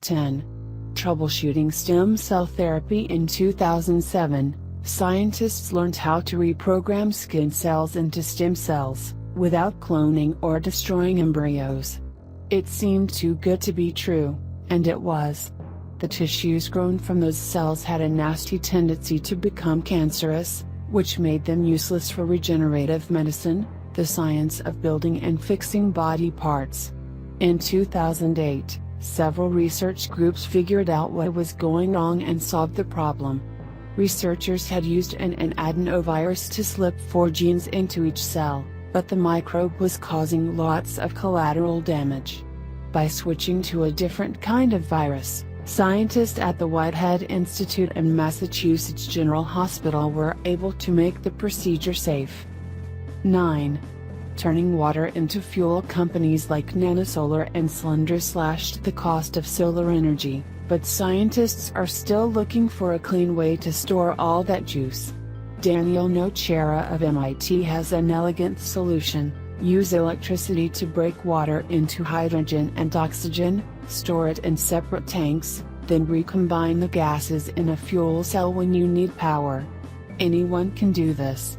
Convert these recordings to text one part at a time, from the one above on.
10. Troubleshooting stem cell therapy. In 2007, scientists learned how to reprogram skin cells into stem cells, without cloning or destroying embryos. It seemed too good to be true, and it was. The tissues grown from those cells had a nasty tendency to become cancerous, which made them useless for regenerative medicine, the science of building and fixing body parts. In 2008, several research groups figured out what was going wrong and solved the problem. Researchers had used an adenovirus to slip 4 genes into each cell, but the microbe was causing lots of collateral damage. By switching to a different kind of virus, scientists at the Whitehead Institute and Massachusetts General Hospital were able to make the procedure safe. 9. Turning water into fuel. Companies like Nanosolar and Cylinder slashed the cost of solar energy, but scientists are still looking for a clean way to store all that juice. Daniel Nocera of MIT has an elegant solution. Use electricity to break water into hydrogen and oxygen, store it in separate tanks, then recombine the gases in a fuel cell when you need power. Anyone can do this.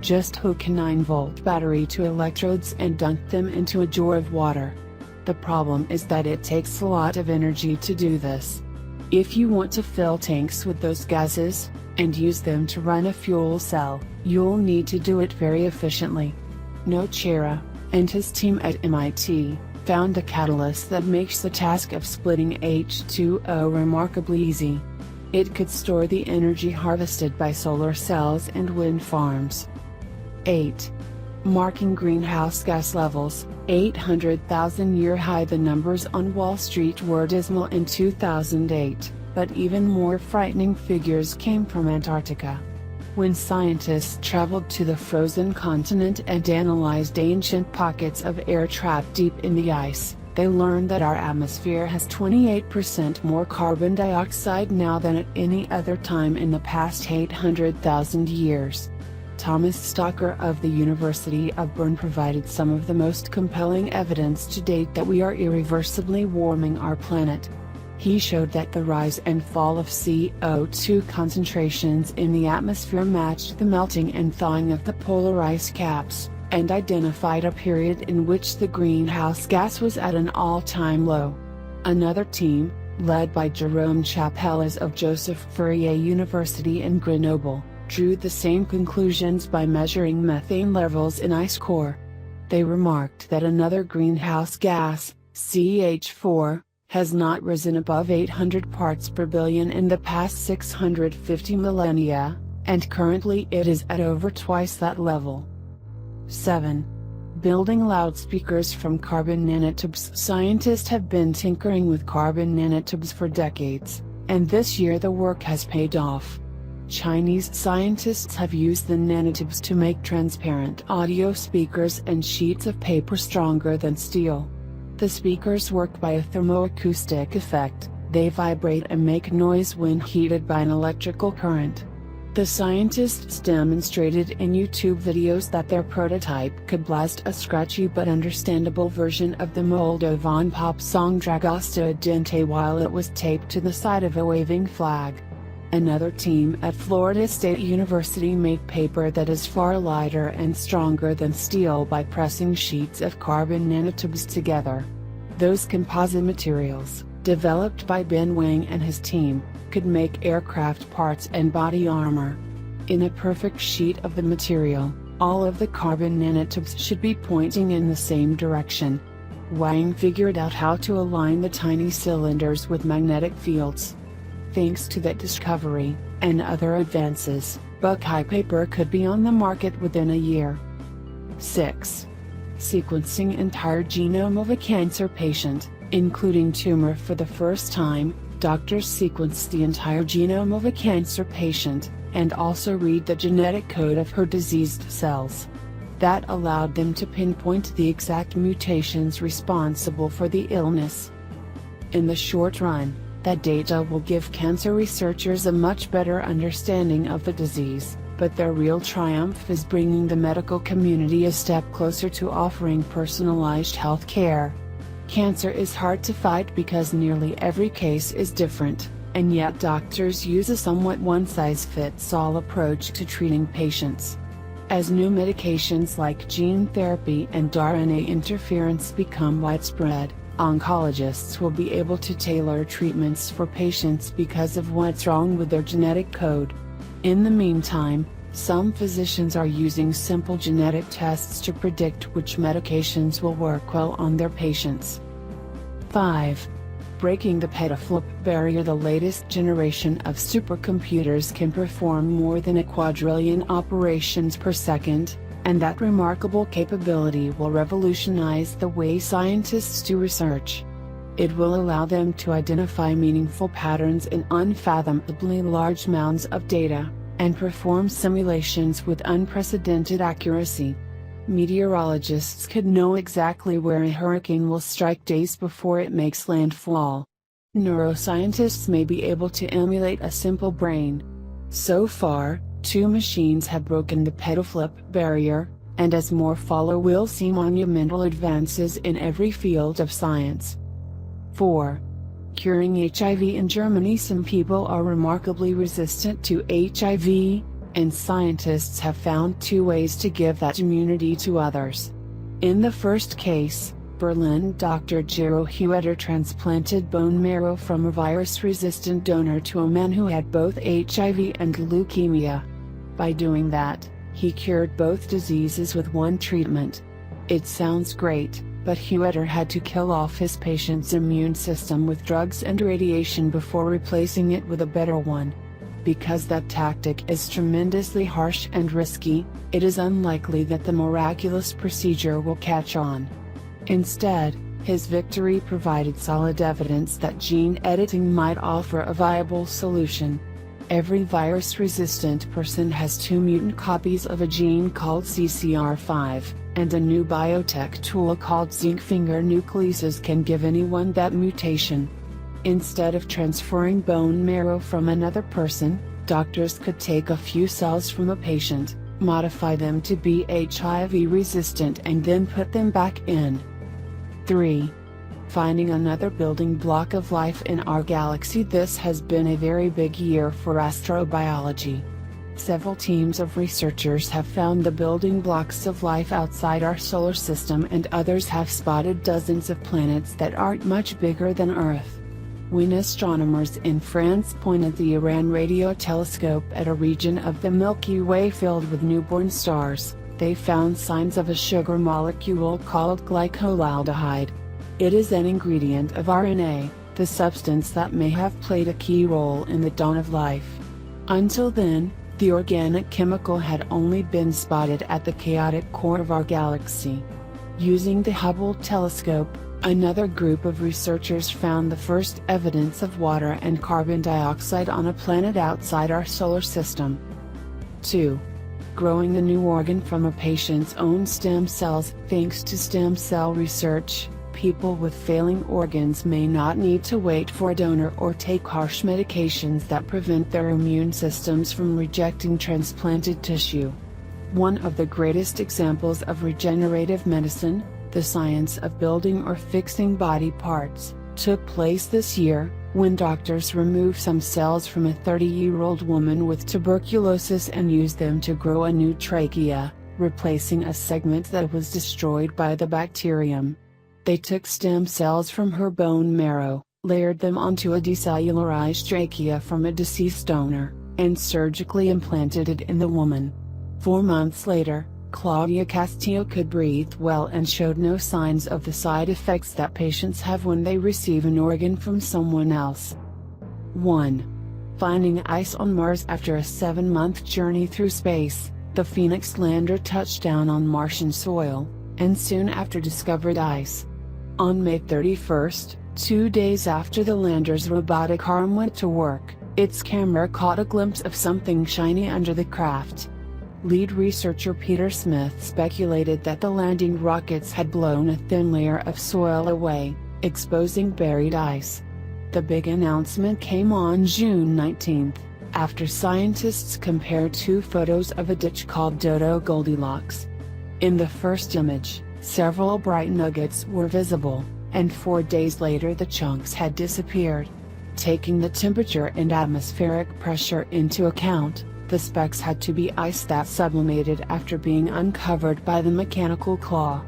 Just hook a 9-volt battery to electrodes and dunk them into a jar of water. The problem is that it takes a lot of energy to do this. If you want to fill tanks with those gases, and use them to run a fuel cell, you'll need to do it very efficiently. Nocera, and his team at MIT, found a catalyst that makes the task of splitting H2O remarkably easy. It could store the energy harvested by solar cells and wind farms. 8. Marking greenhouse gas levels. 800,000-year high. The numbers on Wall Street were dismal in 2008, but even more frightening figures came from Antarctica. When scientists traveled to the frozen continent and analyzed ancient pockets of air trapped deep in the ice, they learned that our atmosphere has 28% more carbon dioxide now than at any other time in the past 800,000 years. Thomas Stocker of the University of Bern provided some of the most compelling evidence to date that we are irreversibly warming our planet. He showed that the rise and fall of CO2 concentrations in the atmosphere matched the melting and thawing of the polar ice caps, and identified a period in which the greenhouse gas was at an all-time low. Another team, led by Jerome Chapelas of Joseph Fourier University in Grenoble, drew the same conclusions by measuring methane levels in ice core. They remarked that another greenhouse gas, CH4, has not risen above 800 parts per billion in the past 650 millennia, and currently it is at over twice that level. 7. Building loudspeakers from carbon nanotubes. Scientists have been tinkering with carbon nanotubes for decades, and this year the work has paid off. Chinese scientists have used the nanotubes to make transparent audio speakers and sheets of paper stronger than steel. The speakers work by a thermoacoustic effect. They vibrate and make noise when heated by an electrical current. The scientists demonstrated in YouTube videos that their prototype could blast a scratchy but understandable version of the Moldovan pop song Dragoste Dinte while it was taped to the side of a waving flag. Another team at Florida State University made paper that is far lighter and stronger than steel by pressing sheets of carbon nanotubes together. Those composite materials, developed by Ben Wang and his team, could make aircraft parts and body armor. In a perfect sheet of the material, all of the carbon nanotubes should be pointing in the same direction. Wang figured out how to align the tiny cylinders with magnetic fields. Thanks to that discovery, and other advances, Buckeye paper could be on the market within a year. 6. Sequencing entire genome of a cancer patient, including tumor. For the first time, doctors sequenced the entire genome of a cancer patient, and also read the genetic code of her diseased cells. That allowed them to pinpoint the exact mutations responsible for the illness. In the short run, that data will give cancer researchers a much better understanding of the disease, but their real triumph is bringing the medical community a step closer to offering personalized health care. Cancer is hard to fight because nearly every case is different, and yet doctors use a somewhat one-size-fits-all approach to treating patients. As new medications like gene therapy and RNA interference become widespread, oncologists will be able to tailor treatments for patients because of what's wrong with their genetic code. In the meantime, some physicians are using simple genetic tests to predict which medications will work well on their patients. 5. Breaking the petaflop barrier. The latest generation of supercomputers can perform more than a quadrillion operations per second, and that remarkable capability will revolutionize the way scientists do research. It will allow them to identify meaningful patterns in unfathomably large amounts of data, and perform simulations with unprecedented accuracy. Meteorologists could know exactly where a hurricane will strike days before it makes landfall. Neuroscientists may be able to emulate a simple brain. So far, 2 machines have broken the petaflop barrier, and as more follow, we'll see monumental advances in every field of science. 4. Curing HIV. In Germany, some people are remarkably resistant to HIV, and scientists have found 2 ways to give that immunity to others. In the first case, Berlin Dr. Gero Huetter transplanted bone marrow from a virus-resistant donor to a man who had both HIV and leukemia. By doing that, he cured both diseases with one treatment. It sounds great, but Huetter had to kill off his patient's immune system with drugs and radiation before replacing it with a better one. Because that tactic is tremendously harsh and risky, it is unlikely that the miraculous procedure will catch on. Instead, his victory provided solid evidence that gene editing might offer a viable solution. Every virus-resistant person has 2 mutant copies of a gene called CCR5, and a new biotech tool called zinc finger nucleases can give anyone that mutation. Instead of transferring bone marrow from another person, doctors could take a few cells from a patient, modify them to be HIV-resistant and then put them back in. 3. Finding another building block of life in our galaxy. This has been a very big year for astrobiology. Several teams of researchers have found the building blocks of life outside our solar system, and others have spotted dozens of planets that aren't much bigger than Earth. When astronomers in France pointed the Iran radio telescope at a region of the Milky Way filled with newborn stars, they found signs of a sugar molecule called glycolaldehyde. It is an ingredient of RNA, the substance that may have played a key role in the dawn of life. Until then, the organic chemical had only been spotted at the chaotic core of our galaxy. Using the Hubble telescope, another group of researchers found the first evidence of water and carbon dioxide on a planet outside our solar system. 2. Growing a new organ from a patient's own stem cells. Thanks to stem cell research, people with failing organs may not need to wait for a donor or take harsh medications that prevent their immune systems from rejecting transplanted tissue. One of the greatest examples of regenerative medicine, the science of building or fixing body parts, took place this year, when doctors removed some cells from a 30-year-old woman with tuberculosis and used them to grow a new trachea, replacing a segment that was destroyed by the bacterium. They took stem cells from her bone marrow, layered them onto a decellularized trachea from a deceased donor, and surgically implanted it in the woman. 4 months later, Claudia Castillo could breathe well and showed no signs of the side effects that patients have when they receive an organ from someone else. 1. Finding ice on Mars. After a 7-month journey through space, the Phoenix lander touched down on Martian soil, and soon after discovered ice. On May 31st, 2 days after the lander's robotic arm went to work, its camera caught a glimpse of something shiny under the craft. Lead researcher Peter Smith speculated that the landing rockets had blown a thin layer of soil away, exposing buried ice. The big announcement came on June 19, after scientists compared 2 photos of a ditch called Dodo Goldilocks. In the first image, several bright nuggets were visible, and 4 days later the chunks had disappeared. Taking the temperature and atmospheric pressure into account, the specks had to be ice that sublimated after being uncovered by the mechanical claw.